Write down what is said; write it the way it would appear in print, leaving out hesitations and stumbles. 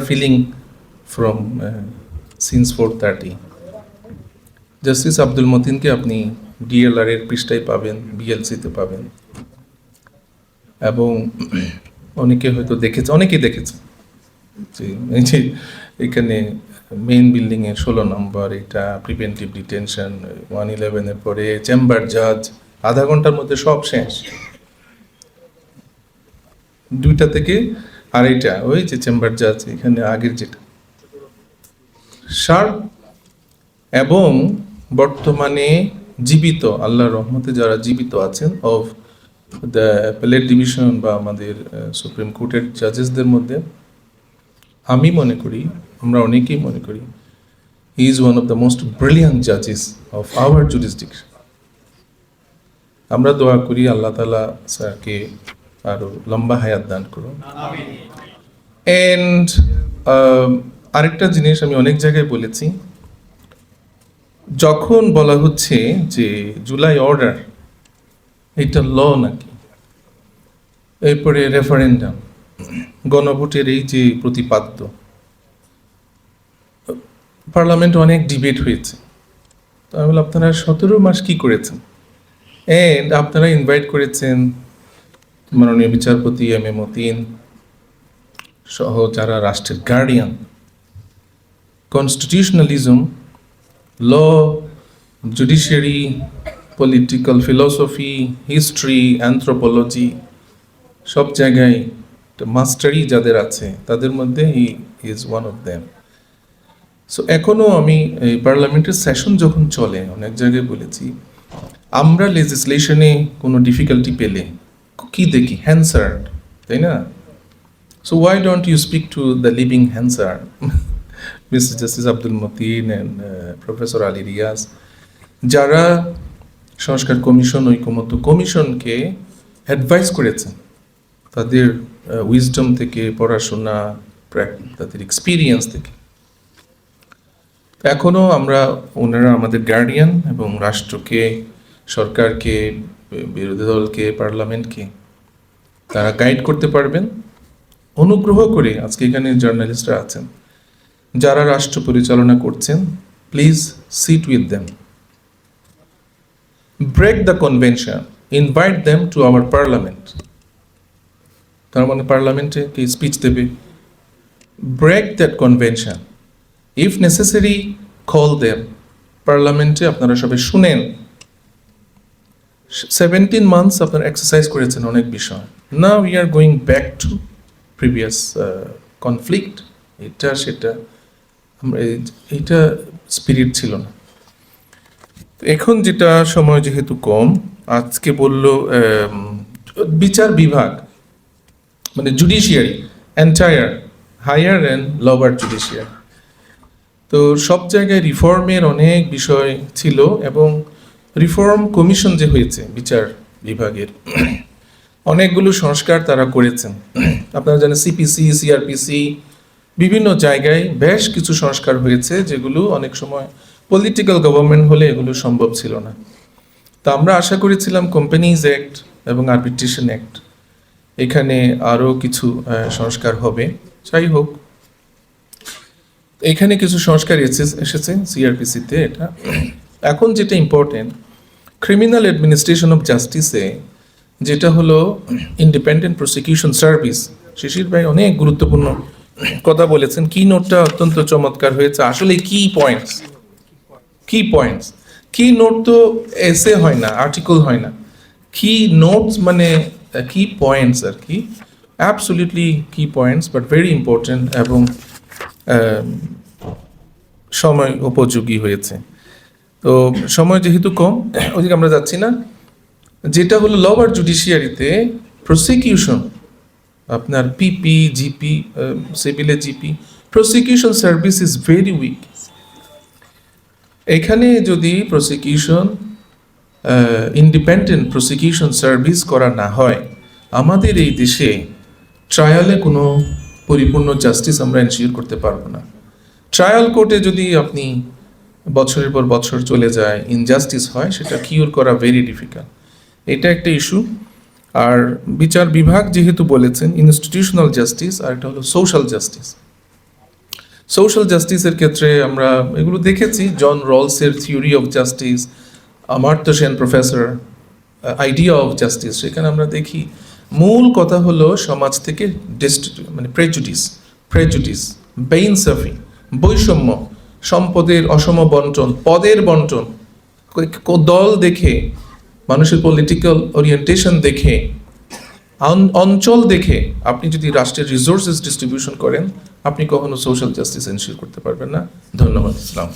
feeling from since 4:30. Justice Abdul মতিনকে আপনি DLR এর পৃষ্ঠায় পাবেন, বিএলসিতে পাবেন, এবং অনেকেই দেখেছে যে এই যে এখানে মেইন বিল্ডিংয়ে 16 নম্বর, এটা প্রিভেন্টিভ ডিটেনশন, 111-এর পরে চেম্বার জাজ, আধা ঘন্টার মধ্যে সব শেষ। 2টা থেকে 2:30 ওই যে চেম্বার জাজ, এখানে আগের যেটা শার্প এবং বর্তমানে জীবিত, আল্লাহর রহমতে যারা জীবিত আছেন অফ দ্য অ্যাপেলেট ডিভিশন বা আমাদের সুপ্রিম কোর্টের জাজেসদের মধ্যে আমি মনে করি, আমরা অনেকেই মনে করি, he is one of the most brilliant জাজেস অফ আওয়ার জুরিসডিকশন। আমরা দোয়া করি আল্লাহ তাআলা স্যারকে আরো লম্বা হায়াত দান করুন। এন্ড আরেকটা জিনিস আমি অনেক জায়গায় বলেছি, যখন বলা হচ্ছে যে জুলাই অর্ডার এটা ল নাকি, এরপরে রেফারেন্ডাম, গণভোটের এই যে প্রতিপাদ্য, পার্লামেন্ট অনেক ডিবেট হয়েছে। তো আমি বললাম আপনারা 17 মাস কি করেছেন? এন্ড আপনারা ইনভাইট করেছেন মাননীয় বিচারপতি এম এ মতিন সহ যারা রাষ্ট্রের guardian, constitutionalism, law, judiciary, political philosophy, history, anthropology, সব জায়গায় মাস্টারি যাদের আছে তাদের মধ্যে he is one of them. So এখনও আমি এই পার্লামেন্টের সেশন যখন চলে, অনেক জায়গায় বলেছি, আমরা লেজিসলেশনে কোনো ডিফিকাল্টি পেলে কি দেখি? হ্যান্সার্ড, তাই না? So why don't you speak to the living Hansard, mister justice Abdul Matin and professor Ali Riaz, যারা সংস্কার কমিশন, ঐকমত্য কমিশনকে অ্যাডভাইস করেছেন তাদের উইজডম থেকে, পড়াশোনা, তাদের এক্সপিরিয়েন্স থেকে। এখনও ওনারা আমাদের গার্ডিয়ান এবং রাষ্ট্রকে, সরকারকে, বিরোধী দলকে, পার্লামেন্টকে তারা গাইড করতে পারবেন। অনুগ্রহ করে আজকে এখানে জার্নালিস্টরা আছেন যারা রাষ্ট্র পরিচালনা করছেন, please sit with them, break the convention, invite them to our parliament. তার মানে পার্লামেন্টে কি স্পিচ দেবে? Break that convention, if necessary call them. পার্লামেন্টে আপনারা সবাই শুনেন। 17 মান্থস আপনারা এক্সারসাইজ করেছেন অনেক বিষয়। Now we are going back to previous conflict, এটা সেটা, আমরা এইটা স্পিরিট ছিল না। এখন যেটা সময় যেহেতু কম, আজকে বলল বিচার বিভাগ মানে judiciary, entire higher and lower judiciary, তো সব জায়গায় রিফর্মের অনেক বিষয় ছিল, এবং রিফর্ম কমিশন যে হয়েছে বিচার বিভাগের, অনেকগুলো সংস্কার তারা করেছেন। আপনারা জানেন সিপিসি, সিআরপিসি, বিভিন্ন জায়গায় বেশ কিছু সংস্কার হয়েছে, যেগুলো অনেক সময় পলিটিক্যাল গভর্নমেন্ট হলে এগুলো সম্ভব ছিল না। তা আমরা আশা করেছিলাম কোম্পানিজ অ্যাক্ট এবং আরবিট্রেশন অ্যাক্ট, এখানে আরও কিছু সংস্কার হবে। যাই হোক, এখানে কিছু সংস্কার এসেছে সিআরপিসিতে। এটা এখন যেটা ইম্পর্টেন্ট, ক্রিমিনাল অ্যাডমিনিস্ট্রেশন অফ জাস্টিসে যেটা হলো ইন্ডিপেন্ডেন্ট প্রসিকিউশন সার্ভিস, শিশির ভাই অনেক গুরুত্বপূর্ণ কথা বলেছেন। কি নোটটা অত্যন্ত চমৎকার হয়েছে। আসলে কি পয়েন্টস, কি নোট তো এসে হয় না, আর্টিকেল হয় না, কি নোটস মানে কি পয়েন্টস আর কি, অ্যাবসলিউটলি কি পয়েন্টস, বাট ভেরি ইম্পর্টেন্ট এবং সময় উপযোগী হয়েছে। তো সময় যেহেতু কম, ওদিকে আমরা যাচ্ছি না। যেটা হলো লোয়ার জুডিশিয়ারিতে প্রসিকিউশন, আপনার পিপি, জিপি, সিভিলে GP, prosecution service is very weak. এখানে যদি প্রসিকিউশন ইন্ডিপেন্ডেন্ট প্রসিকিউশন সার্ভিস করা না হয়, আমাদের এই দেশে ট্রায়ালে কোনো পরিপূর্ণ জাস্টিস আমরা এনশিওর করতে পারবো না। ট্রায়াল কোর্টে যদি আপনি বছরের পর বছর চলে যায়, ইনজাস্টিস হয়, সেটা কিউর করা ভেরি ডিফিকাল্ট। এটা একটা ইস্যু। আর বিচার বিভাগ যেহেতু বলেছেন ইনস্টিটিউশনাল জাস্টিস, আর এটা হলো সোশ্যাল জাস্টিস। সোশ্যাল জাস্টিসের ক্ষেত্রে আমরা এগুলো দেখেছি, জন রলসের theory of justice, Amartya Sen professor idea of justice, সেখানে আমরা দেখি মূল কথা হলো সমাজ থেকে মানে প্রেজুডিস, বেইনসাফি, বৈষম্য, সম্পদের অসম বন্টন, পদের বন্টন, দল দেখে, মানুষের পলিটিক্যাল ওরিয়েন্টেশন দেখে, অঞ্চল দেখে আপনি যদি রাষ্ট্রের রিসোর্সেস ডিস্ট্রিবিউশন করেন, আপনি কখনো সোশ্যাল জাস্টিস এনশিওর করতে পারবেন না। ধন্যবাদ। ইসলাম।